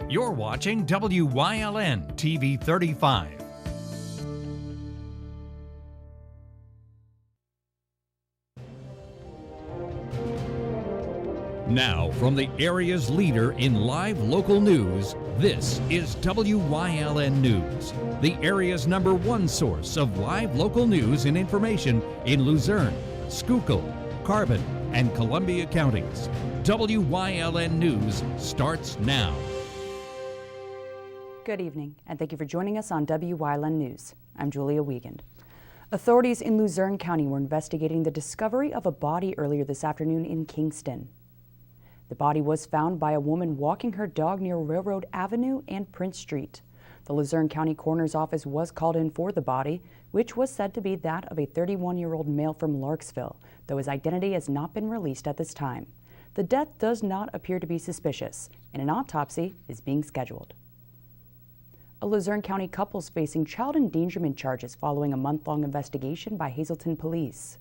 You're watching WYLN TV 35. Now, from the area's leader in live local news, this is WYLN News, the area's #1 source of live local news and information in Luzerne, Schuylkill, Carbon, and Columbia counties. WYLN News starts now. Good evening, and thank you for joining us on WYLN News. I'm Julia Wiegand. Authorities in Luzerne County were investigating the discovery of a body earlier this afternoon in Kingston. The body was found by a woman walking her dog near Railroad Avenue and Prince Street. The Luzerne County Coroner's Office was called in for the body, which was said to be that of a 31-year-old male from Larksville, though his identity has not been released at this time. The death does not appear to be suspicious, and an autopsy is being scheduled. A Luzerne County couple is facing child endangerment charges following a month-long investigation by Hazelton police.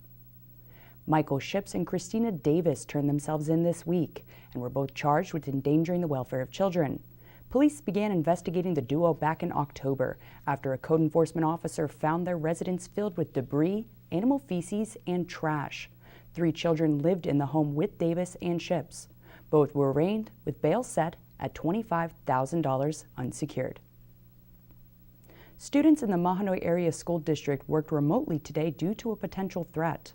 Michael Ships and Christina Davis turned themselves in this week and were both charged with endangering the welfare of children. Police began investigating the duo back in October after a code enforcement officer found their residence filled with debris, animal feces, and trash. 3 children lived in the home with Davis and Ships. Both were arraigned with bail set at $25,000 unsecured. Students in the Mahanoy Area School District worked remotely today due to a potential threat.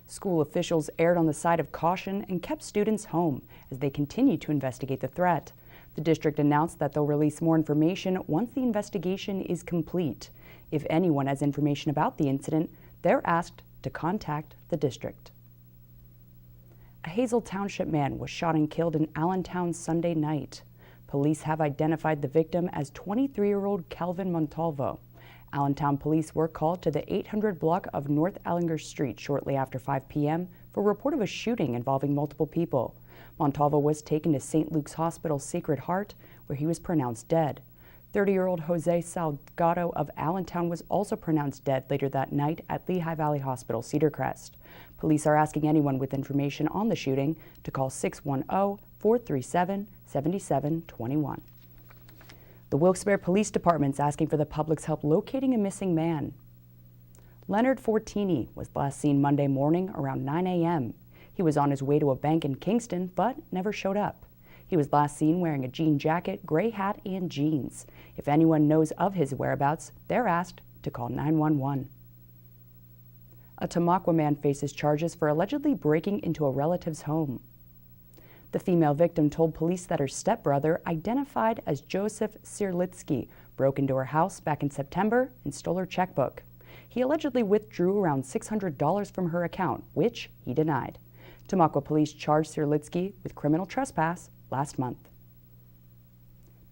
School officials erred on the side of caution and kept students home as they continue to investigate the threat. The district announced that they'll release more information once the investigation is complete. If anyone has information about the incident, they're asked to contact the district. A Hazel Township man was shot and killed in Allentown Sunday night. Police have identified the victim as 23-year-old Calvin Montalvo. Allentown police were called to the 800 block of North Allinger Street shortly after 5 p.m. for a report of a shooting involving multiple people. Montalvo was taken to St. Luke's Hospital Sacred Heart, where he was pronounced dead. 30-year-old Jose Salgado of Allentown was also pronounced dead later that night at Lehigh Valley Hospital, Cedar Crest. Police are asking anyone with information on the shooting to call 610-437-7721. The Wilkes-Barre Police Department is asking for the public's help locating a missing man. Leonard Fortini was last seen Monday morning around 9 a.m. He was on his way to a bank in Kingston, but never showed up. He was last seen wearing a jean jacket, gray hat, and jeans. If anyone knows of his whereabouts, they're asked to call 911. A Tomaqua man faces charges for allegedly breaking into a relative's home. The female victim told police that her stepbrother, identified as Joseph Sierlitsky, broke into her house back in September and stole her checkbook. He allegedly withdrew around $600 from her account, which he denied. Tomaqua police charged Sierlitsky with criminal trespass last month.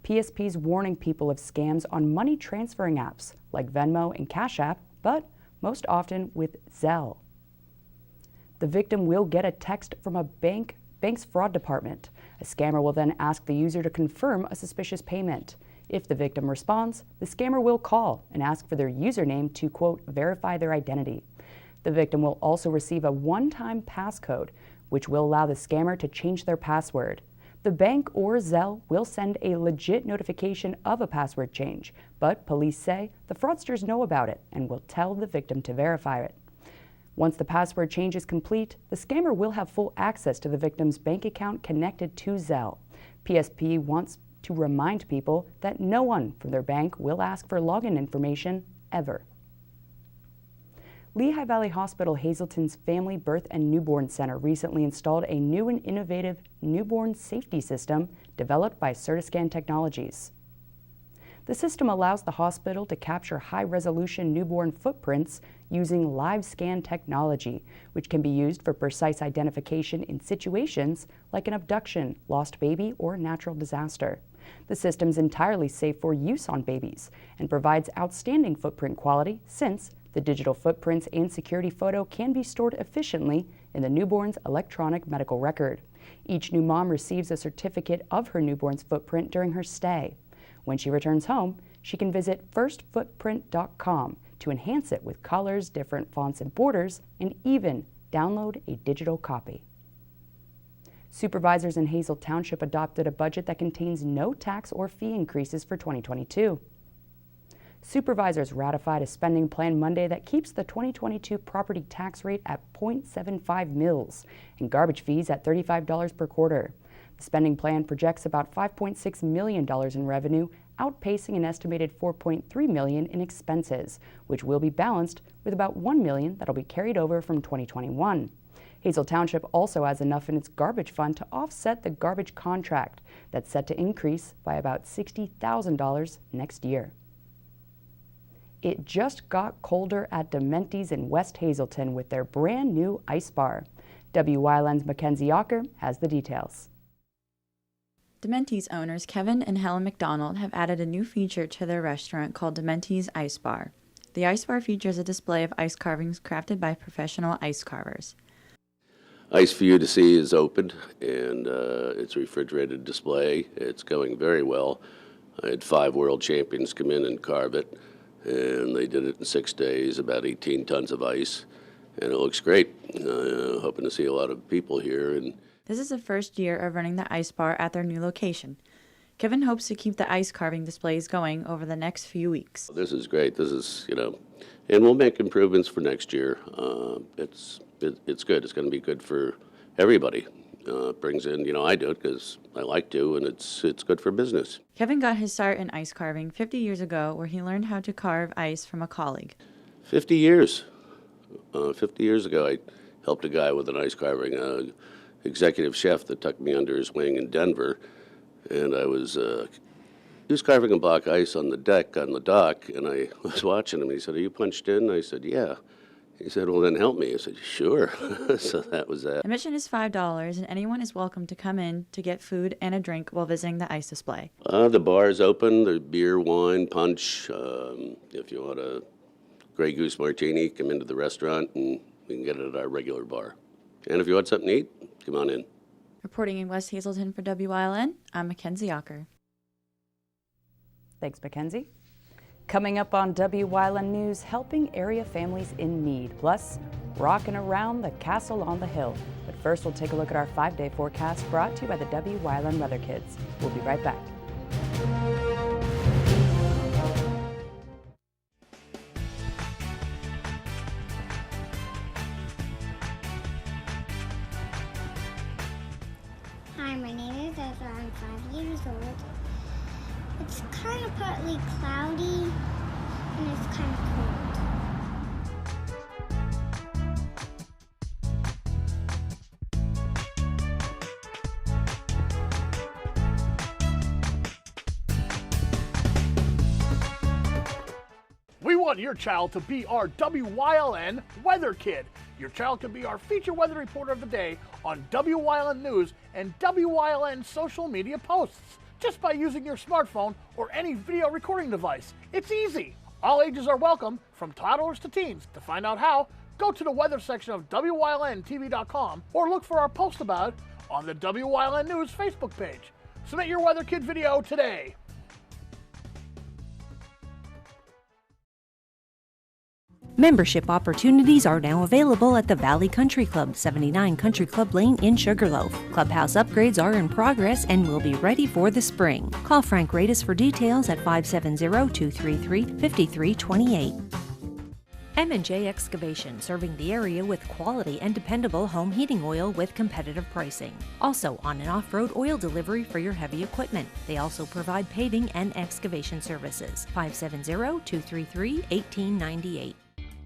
PSP's warning people of scams on money transferring apps like Venmo and Cash App, but most often with Zelle. The victim will get a text from a bank's fraud department. A scammer will then ask the user to confirm a suspicious payment. If the victim responds, the scammer will call and ask for their username to, quote, verify their identity. The victim will also receive a one-time passcode, which will allow the scammer to change their password. The bank or Zelle will send a legit notification of a password change, but police say the fraudsters know about it and will tell the victim to verify it. Once the password change is complete, the scammer will have full access to the victim's bank account connected to Zelle. PSP wants to remind people that no one from their bank will ask for login information ever. Lehigh Valley Hospital Hazelton's Family Birth and Newborn Center recently installed a new and innovative newborn safety system developed by Certiscan Technologies. The system allows the hospital to capture high-resolution newborn footprints using live scan technology, which can be used for precise identification in situations like an abduction, lost baby, or natural disaster. The system is entirely safe for use on babies and provides outstanding footprint quality since the digital footprints and security photo can be stored efficiently in the newborn's electronic medical record. Each new mom receives a certificate of her newborn's footprint during her stay. When she returns home, she can visit firstfootprint.com to enhance it with colors, different fonts and borders, and even download a digital copy. Supervisors in Hazel Township adopted a budget that contains no tax or fee increases for 2022. Supervisors ratified a spending plan Monday that keeps the 2022 property tax rate at 0.75 mils and garbage fees at $35 per quarter. The spending plan projects about $5.6 million in revenue, outpacing an estimated $4.3 million in expenses, which will be balanced with about $1 million that will be carried over from 2021. Hazel Township also has enough in its garbage fund to offset the garbage contract that's set to increase by about $60,000 next year. It just got colder at Dementi's in West Hazelton with their brand new ice bar. WYLN's Mackenzie Ocker has the details. Dementi's owners Kevin and Helen McDonald have added a new feature to their restaurant called Dementi's Ice Bar. The ice bar features a display of ice carvings crafted by professional ice carvers. Ice for You to See is opened, and it's a refrigerated display. It's going very well. I had 5 world champions come in and carve it, and they did it in 6 days, about 18 tons of ice, and it looks great. Hoping to see a lot of people here. And This is the first year of running the ice bar at their new location. Kevin hopes to keep the ice carving displays going over the next few weeks. This is great. This is, and we'll make improvements for next year. It's good. It's going to be good for everybody. Brings in, I do it because I like to, and it's good for business. Kevin got his start in ice carving 50 years ago, where he learned how to carve ice from a colleague. 50 years. 50 years ago, I helped a guy with an ice carving, executive chef that took me under his wing in Denver, and he was carving a block of ice on the dock, and I was watching him. He said, "Are you punched in?" I said, "Yeah." He said, "Well, then help me." I said, "Sure." So that was that. Admission is $5, and anyone is welcome to come in to get food and a drink while visiting the ice display. The bar is open. There's beer, wine, punch. If you want a Grey Goose martini, come into the restaurant, and we can get it at our regular bar. And if you want something to eat, come on in. Reporting in West Hazelton for WYLN, I'm Mackenzie Ocker. Thanks, Mackenzie. Coming up on WYLN News, helping area families in need, plus rocking around the castle on the hill. But first, we'll take a look at our 5-day forecast brought to you by the WYLN Weather Kids. We'll be right back. Hi, my name is Ezra. I'm 5 years old. It's kind of partly cloudy and it's kind of cold. We want your child to be our WYLN Weather Kid. Your child can be our feature weather reporter of the day on WYLN News and WYLN social media posts, just by using your smartphone or any video recording device. It's easy. All ages are welcome, from toddlers to teens. To find out how, go to the weather section of WYLNTV.com or look for our post about it on the WYLN News Facebook page. Submit your Weather Kid video today. Membership opportunities are now available at the Valley Country Club, 79 Country Club Lane in Sugarloaf. Clubhouse upgrades are in progress and will be ready for the spring. Call Frank Radis for details at 570-233-5328. M&J Excavation, serving the area with quality and dependable home heating oil with competitive pricing. Also on and off-road oil delivery for your heavy equipment. They also provide paving and excavation services. 570-233-1898.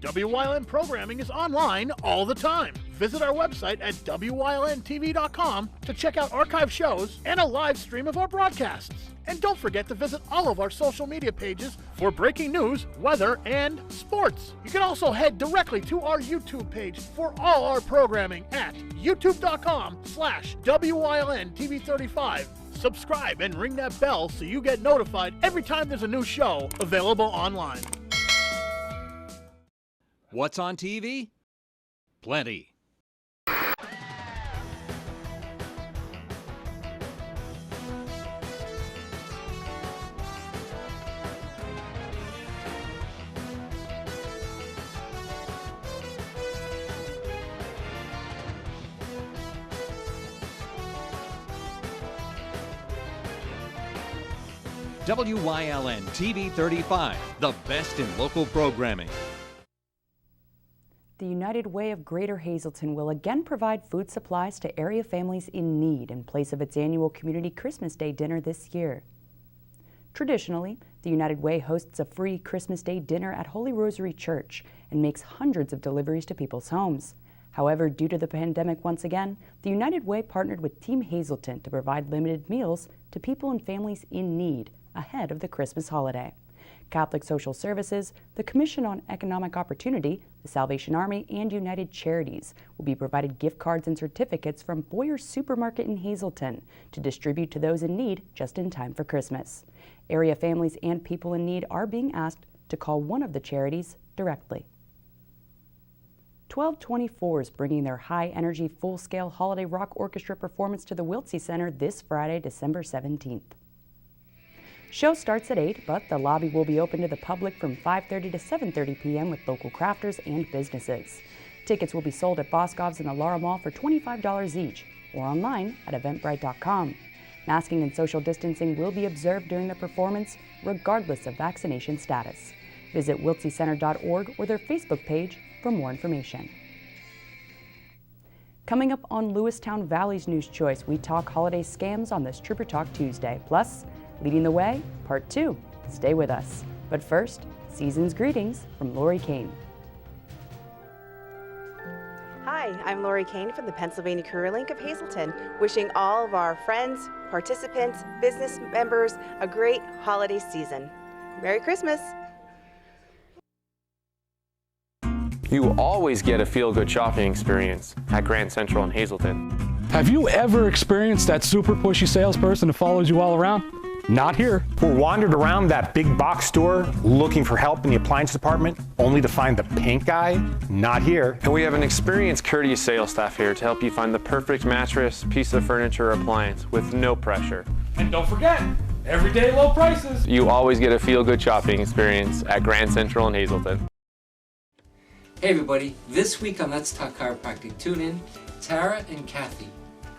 WYLN programming is online all the time. Visit our website at WYLNTV.com to check out archive shows and a live stream of our broadcasts. And don't forget to visit all of our social media pages for breaking news, weather, and sports. You can also head directly to our YouTube page for all our programming at youtube.com/WYLNTV35. Subscribe and ring that bell so you get notified every time there's a new show available online. What's on TV? Plenty. WYLN TV 35, the best in local programming. The United Way of Greater Hazelton will again provide food supplies to area families in need in place of its annual Community Christmas Day dinner this year. Traditionally, the United Way hosts a free Christmas Day dinner at Holy Rosary Church and makes hundreds of deliveries to people's homes. However, due to the pandemic once again, the United Way partnered with Team Hazelton to provide limited meals to people and families in need ahead of the Christmas holiday. Catholic Social Services, the Commission on Economic Opportunity, the Salvation Army, and United Charities will be provided gift cards and certificates from Boyer's Supermarket in Hazelton to distribute to those in need just in time for Christmas. Area families and people in need are being asked to call one of the charities directly. 1224 is bringing their high-energy, full-scale holiday rock orchestra performance to the Wiltsey Center this Friday, December 17th. Show starts at 8, but the lobby will be open to the public from 5:30 to 7:30 p.m. with local crafters and businesses. Tickets will be sold at Boscov's and the Lara Mall for $25 each, or online at eventbrite.com. Masking and social distancing will be observed during the performance, regardless of vaccination status. Visit wiltseycenter.org or their Facebook page for more information. Coming up on Lewistown Valley's News Choice, we talk holiday scams on this Trooper Talk Tuesday. Plus, Leading the Way, Part 2. Stay with us. But first, season's greetings from Lori Kane. Hi, I'm Lori Kane from the Pennsylvania Career Link of Hazelton, wishing all of our friends, participants, business members a great holiday season. Merry Christmas! You always get a feel-good shopping experience at Grand Central in Hazelton. Have you ever experienced that super pushy salesperson who follows you all around? Not here. Or wandered around that big box store looking for help in the appliance department, only to find the pink guy? Not here. And we have an experienced, courteous sales staff here to help you find the perfect mattress, piece of furniture, or appliance with no pressure. And don't forget, everyday low prices. You always get a feel-good shopping experience at Grand Central in Hazelton. Hey everybody, this week on Let's Talk Chiropractic, tune in, Tara and Kathy,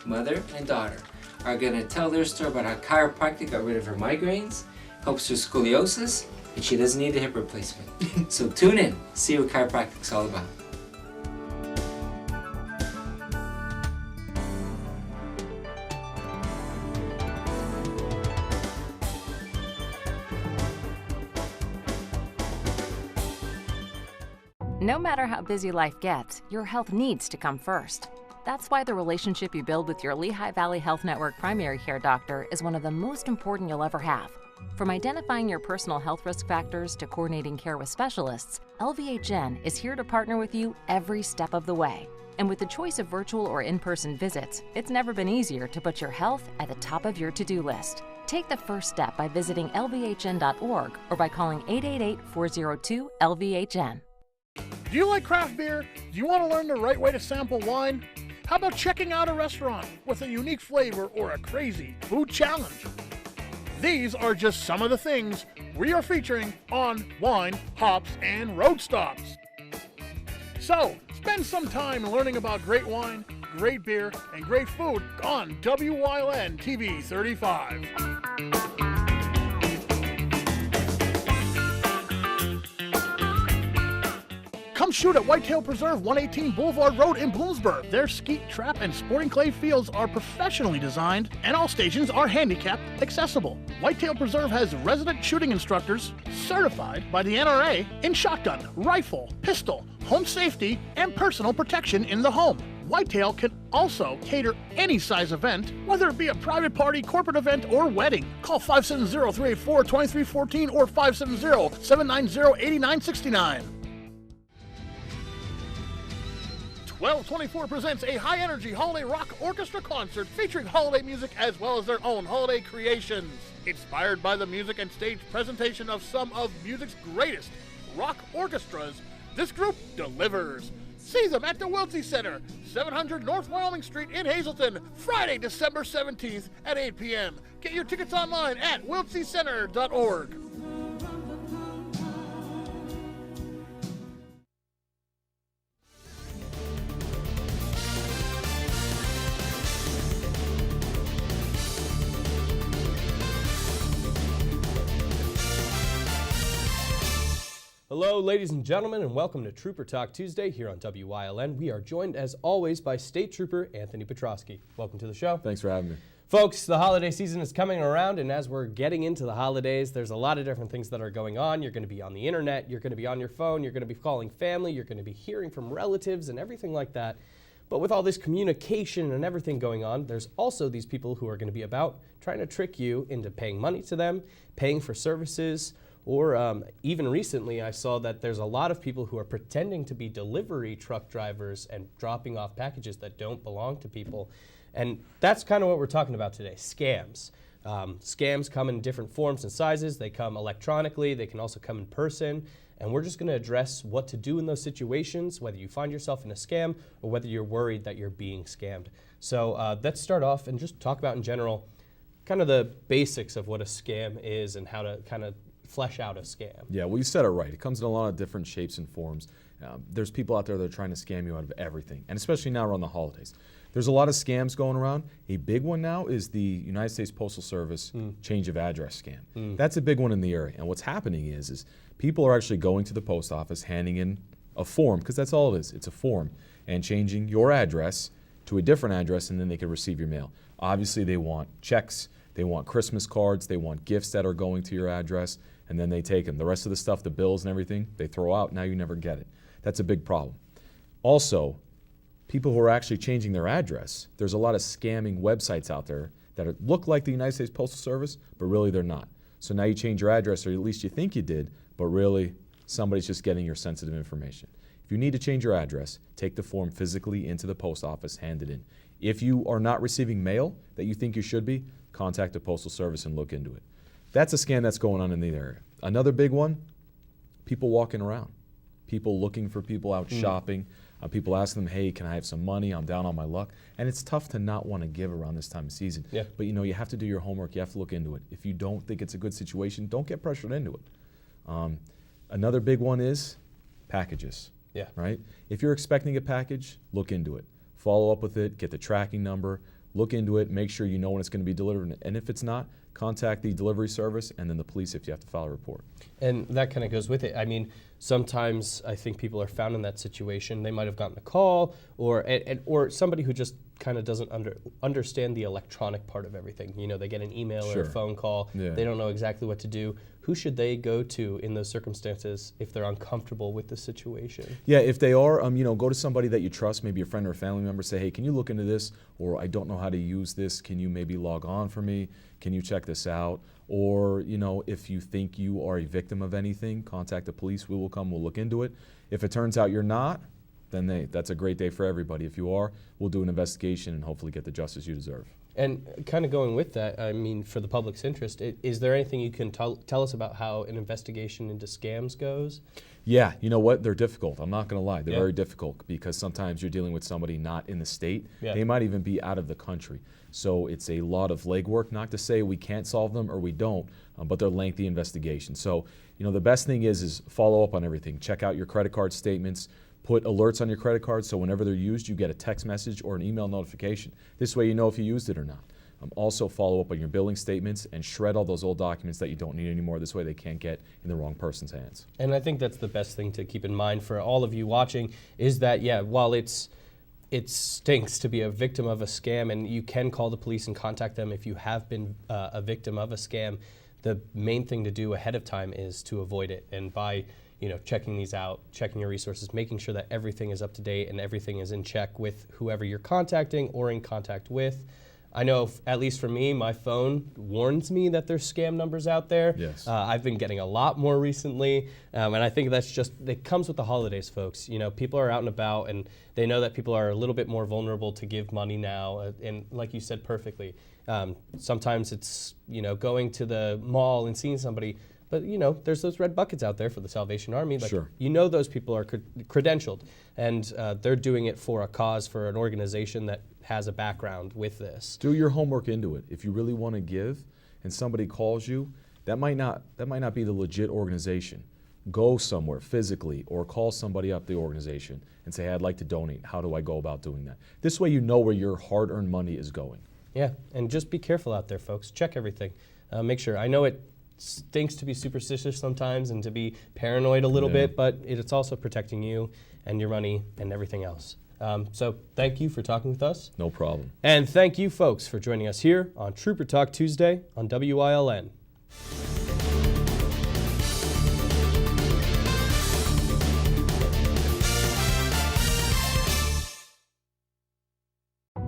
mother and daughter, are going to tell their story about how chiropractic got rid of her migraines, helps her scoliosis, and she doesn't need a hip replacement. So tune in, see what chiropractic's all about. No matter how busy life gets, your health needs to come first. That's why the relationship you build with your Lehigh Valley Health Network primary care doctor is one of the most important you'll ever have. From identifying your personal health risk factors to coordinating care with specialists, LVHN is here to partner with you every step of the way. And with the choice of virtual or in-person visits, it's never been easier to put your health at the top of your to-do list. Take the first step by visiting lvhn.org or by calling 888-402-LVHN. Do you like craft beer? Do you want to learn the right way to sample wine? How about checking out a restaurant with a unique flavor or a crazy food challenge? These are just some of the things we are featuring on Wine, Hops, and Road Stops. So, spend some time learning about great wine, great beer, and great food on WYLN TV 35. Come shoot at Whitetail Preserve, 118 Boulevard Road in Bloomsburg. Their skeet, trap, and sporting clay fields are professionally designed, and all stations are handicapped accessible. Whitetail Preserve has resident shooting instructors certified by the NRA in shotgun, rifle, pistol, home safety, and personal protection in the home. Whitetail can also cater any size event, whether it be a private party, corporate event, or wedding. Call 570-384-2314 or 570-790-8969. 1224 presents a high-energy holiday rock orchestra concert featuring holiday music as well as their own holiday creations. Inspired by the music and stage presentation of some of music's greatest rock orchestras, this group delivers. See them at the Wiltsey Center, 700 North Wyoming Street in Hazelton, Friday, December 17th at 8 p.m. Get your tickets online at wiltseycenter.org. Hello, ladies and gentlemen, and welcome to Trooper Talk Tuesday here on WYLN. We are joined, as always, by State Trooper Anthony Petrosky. Welcome to the show. Thanks for having me. Folks, the holiday season is coming around, and as we're getting into the holidays, there's a lot of different things that are going on. You're going to be on the internet, you're going to be on your phone, you're going to be calling family, you're going to be hearing from relatives and everything like that. But with all this communication and everything going on, there's also these people who are going to be about trying to trick you into paying money to them, paying for services, or even recently I saw that there's a lot of people who are pretending to be delivery truck drivers and dropping off packages that don't belong to people. And that's kind of what we're talking about today, scams. Scams come in different forms and sizes. They come electronically. They can also come in person. And we're just going to address what to do in those situations, whether you find yourself in a scam or whether you're worried that you're being scammed. So let's start off and just talk about in general kind of the basics of what a scam is and how to kind of flesh out a scam. Yeah, well, you said it right. It comes in a lot of different shapes and forms. There's people out there that are trying to scam you out of everything, and especially now around the holidays. There's a lot of scams going around. A big one now is the United States Postal Service change of address scam. That's a big one in the area. And what's happening is people are actually going to the post office, handing in a form, because that's all it is. It's a form, and changing your address to a different address, and then they can receive your mail. Obviously, they want checks, they want Christmas cards, they want gifts that are going to your address, and then they take them. The rest of the stuff, the bills and everything, they throw out. Now you never get it. That's a big problem. Also, people who are actually changing their address, there's a lot of scamming websites out there that look like the United States Postal Service, but really they're not. So now you change your address, or at least you think you did, but really somebody's just getting your sensitive information. If you need to change your address, take the form physically into the post office, hand it in. If you are not receiving mail that you think you should be, contact the Postal Service and look into it. That's a scam that's going on in the area. Another big one, people walking around. People looking for people out shopping. People asking them, hey, can I have some money? I'm down on my luck. And it's tough to not want to give around this time of season. Yeah. But you know, you have to do your homework. You have to look into it. If you don't think it's a good situation, don't get pressured into it. Another big one is packages. Yeah. Right? If you're expecting a package, look into it. Follow up with it, get the tracking number, look into it, make sure you know when it's going to be delivered. And if it's not, contact the delivery service and then the police if you have to file a report. And that kind of goes with it. I mean, sometimes I think people are found in that situation. They might have gotten a call or somebody who just kind of doesn't understand the electronic part of everything. You know, they get an email or a phone call. Yeah. They don't know exactly what to do. Who should they go to in those circumstances if they're uncomfortable with the situation? Yeah, if they are, go to somebody that you trust, maybe a friend or a family member, say, hey, can you look into this? Or I don't know how to use this. Can you maybe log on for me? Can you check this out? Or, if you think you are a victim of anything, contact the police. We will come, we'll look into it. If it turns out you're not, then that's a great day for everybody. If you are, we'll do an investigation and hopefully get the justice you deserve. And kind of going with that, I mean, for the public's interest, is there anything you can tell us about how an investigation into scams goes? Yeah, you know what? They're difficult. I'm not going to lie. They're very difficult because sometimes you're dealing with somebody not in the state. Yeah. They might even be out of the country. So it's a lot of legwork, not to say we can't solve them or we don't, but they're lengthy investigations. So, the best thing is follow up on everything. Check out your credit card statements. Put alerts on your credit card so whenever they're used, you get a text message or an email notification. This way you know if you used it or not. Also follow up on your billing statements and shred all those old documents that you don't need anymore. This way they can't get in the wrong person's hands. And I think that's the best thing to keep in mind for all of you watching is that, while it stinks to be a victim of a scam, and you can call the police and contact them if you have been a victim of a scam, the main thing to do ahead of time is to avoid it. And by checking these out, checking your resources, making sure that everything is up to date and everything is in check with whoever you're contacting or in contact with. I know, at least for me, my phone warns me that there's scam numbers out there. Yes. I've been getting a lot more recently, and I think that's it comes with the holidays, folks. People are out and about, and they know that people are a little bit more vulnerable to give money now, and like you said perfectly, sometimes it's, going to the mall and seeing somebody. But, there's those red buckets out there for the Salvation Army. Sure. Those people are credentialed, and they're doing it for a cause, for an organization that has a background with this. Do your homework into it. If you really want to give and somebody calls you, that might not be the legit organization. Go somewhere physically or call somebody up the organization and say, hey, I'd like to donate. How do I go about doing that? This way you know where your hard-earned money is going. Yeah, and just be careful out there, folks. Check everything. Make sure. I know stinks to be superstitious sometimes and to be paranoid a little bit, but it's also protecting you and your money and everything else. So thank you for talking with us. No problem. And thank you, folks, for joining us here on Trooper Talk Tuesday on Wyln.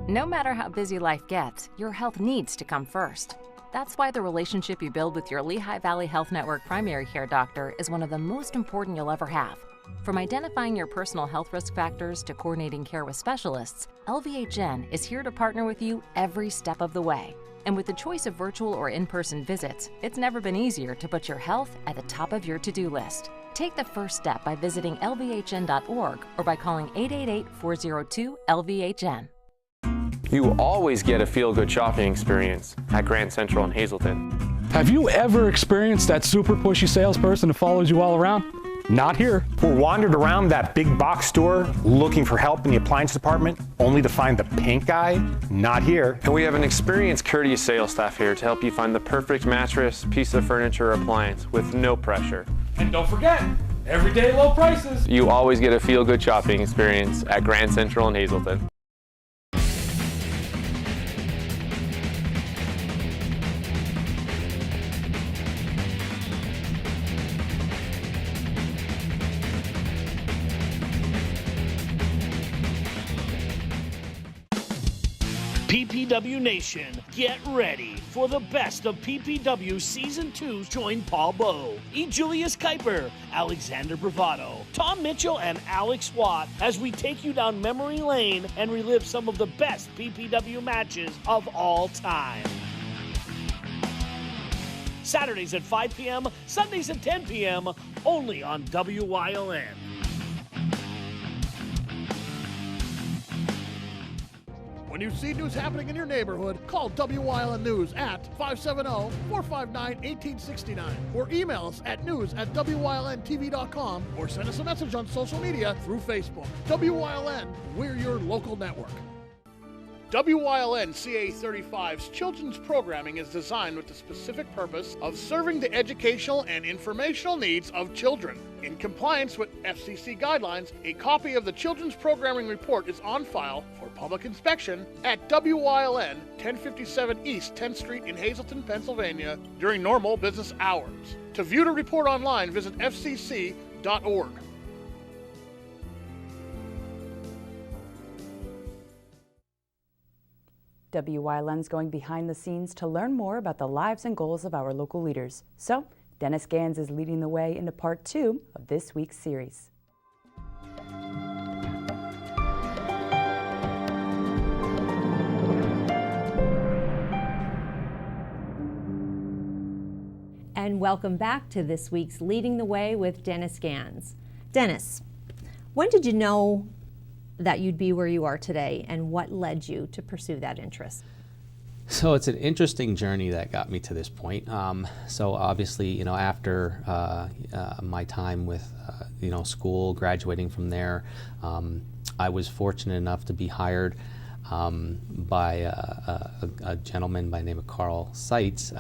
No matter how busy life gets, your health needs to come first. That's why the relationship you build with your Lehigh Valley Health Network primary care doctor is one of the most important you'll ever have. From identifying your personal health risk factors to coordinating care with specialists, LVHN is here to partner with you every step of the way. And with the choice of virtual or in-person visits, it's never been easier to put your health at the top of your to-do list. Take the first step by visiting lvhn.org or by calling 888-402-LVHN. You always get a feel-good shopping experience at Grand Central in Hazelton. Have you ever experienced that super pushy salesperson who follows you all around? Not here. Or wandered around that big box store looking for help in the appliance department, only to find the pink guy? Not here. And we have an experienced, courteous sales staff here to help you find the perfect mattress, piece of furniture, or appliance with no pressure. And don't forget, everyday low prices. You always get a feel-good shopping experience at Grand Central in Hazelton. PPW Nation, get ready for the best of PPW Season 2. Join Paul Bowe, E. Julius Kuiper, Alexander Bravado, Tom Mitchell, and Alex Watt as we take you down memory lane and relive some of the best PPW matches of all time. Saturdays at 5 p.m., Sundays at 10 p.m., only on WYLN. When you see news happening in your neighborhood, call WYLN News at 570-459-1869 or email us at news@WYLNTV.com or send us a message on social media through Facebook. WYLN, we're your local network. WYLN CA35's children's programming is designed with the specific purpose of serving the educational and informational needs of children. In compliance with FCC guidelines, a copy of the Children's Programming Report is on file for public inspection at WYLN 1057 East 10th Street in Hazelton, Pennsylvania during normal business hours. To view the report online, visit fcc.org. WYLN's going behind the scenes to learn more about the lives and goals of our local leaders. So, Dennis Gans is leading the way into part 2 of this week's series. And welcome back to this week's Leading the Way with Dennis Gans. Dennis, when did you know that you'd be where you are today, and what led you to pursue that interest? So it's an interesting journey that got me to this point. So obviously, after my time with, school, graduating from there, I was fortunate enough to be hired by a gentleman by the name of Carl Seitz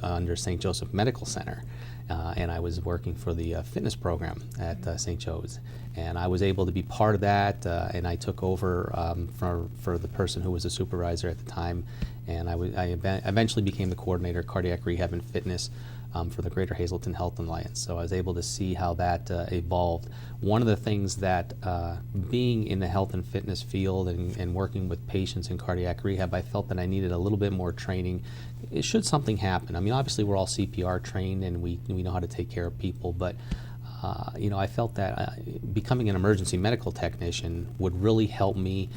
under St. Joseph Medical Center. And I was working for the fitness program at St. Joe's. And I was able to be part of that, and I took over for the person who was the supervisor at the time. And I eventually became the coordinator of cardiac rehab and fitness for the Greater Hazelton Health Alliance. So I was able to see how that evolved. One of the things that being in the health and fitness field and working with patients in cardiac rehab, I felt that I needed a little bit more training. Should something happen, I mean, obviously we're all CPR trained and we know how to take care of people, but I felt that becoming an emergency medical technician would really help me.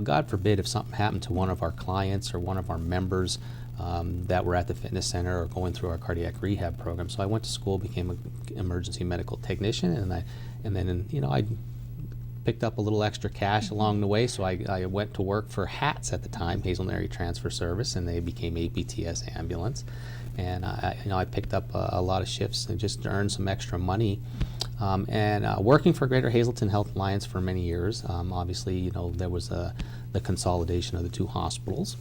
God forbid if something happened to one of our clients or one of our members that were at the fitness center or going through our cardiac rehab program. So I went to school, became an emergency medical technician, and then I picked up a little extra cash along the way. So I went to work for HATS at the time, Hazel Area Transfer Service, and they became APTS Ambulance. And I picked up a lot of shifts and just to earn some extra money. Working for Greater Hazelton Health Alliance for many years. Obviously, there was the consolidation of the two hospitals.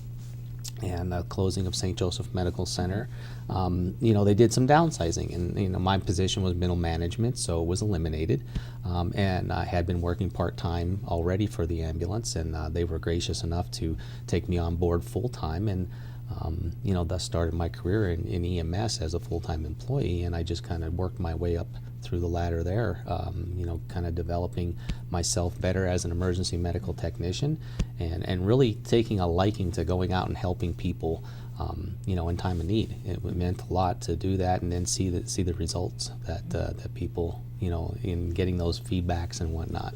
and the closing of St. Joseph Medical Center, they did some downsizing, and my position was middle management, so it was eliminated. And I had been working part-time already for the ambulance, and they were gracious enough to take me on board full-time, and thus started my career in EMS as a full-time employee, and I just kind of worked my way up through the ladder there, kind of developing myself better as an emergency medical technician, and really taking a liking to going out and helping people, in time of need. It meant a lot to do that, and then see the results that people, in getting those feedbacks and whatnot.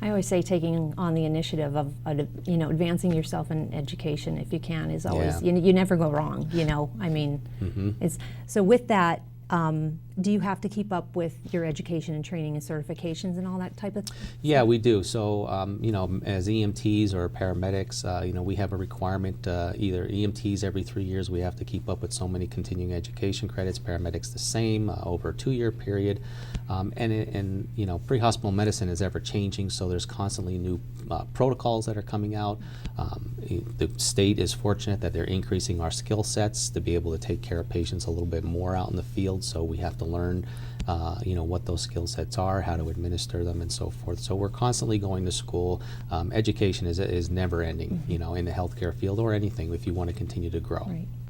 I always say taking on the initiative of advancing yourself in education if you can is always, you never go wrong, it's so with that. Do you have to keep up with your education and training and certifications and all that type of thing? Yeah, we do. So, as EMTs or paramedics, we have a requirement, either EMTs every 3 years, we have to keep up with so many continuing education credits, paramedics the same, over a 2-year period. And pre-hospital medicine is ever changing, so there's constantly new protocols that are coming out. The state is fortunate that they're increasing our skill sets to be able to take care of patients a little bit more out in the field, so we have to learn what those skill sets are, how to administer them, and so forth. So we're constantly going to school. Education is never ending, in the healthcare field or anything if you want to continue to grow.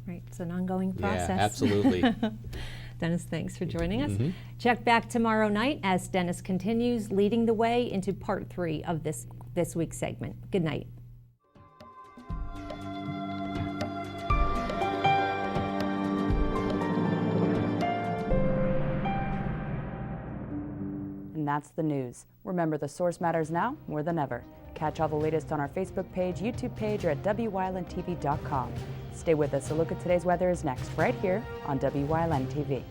Right. It's an ongoing process. Yeah, absolutely. Dennis, thanks for joining us. Check back tomorrow night as Dennis continues leading the way into part 3 of this week's segment. Good night. And that's the news. Remember, the source matters now more than ever. Catch all the latest on our Facebook page, YouTube page, or at WYLNTV.com. Stay with us. A look at today's weather is next, right here on WYLN TV.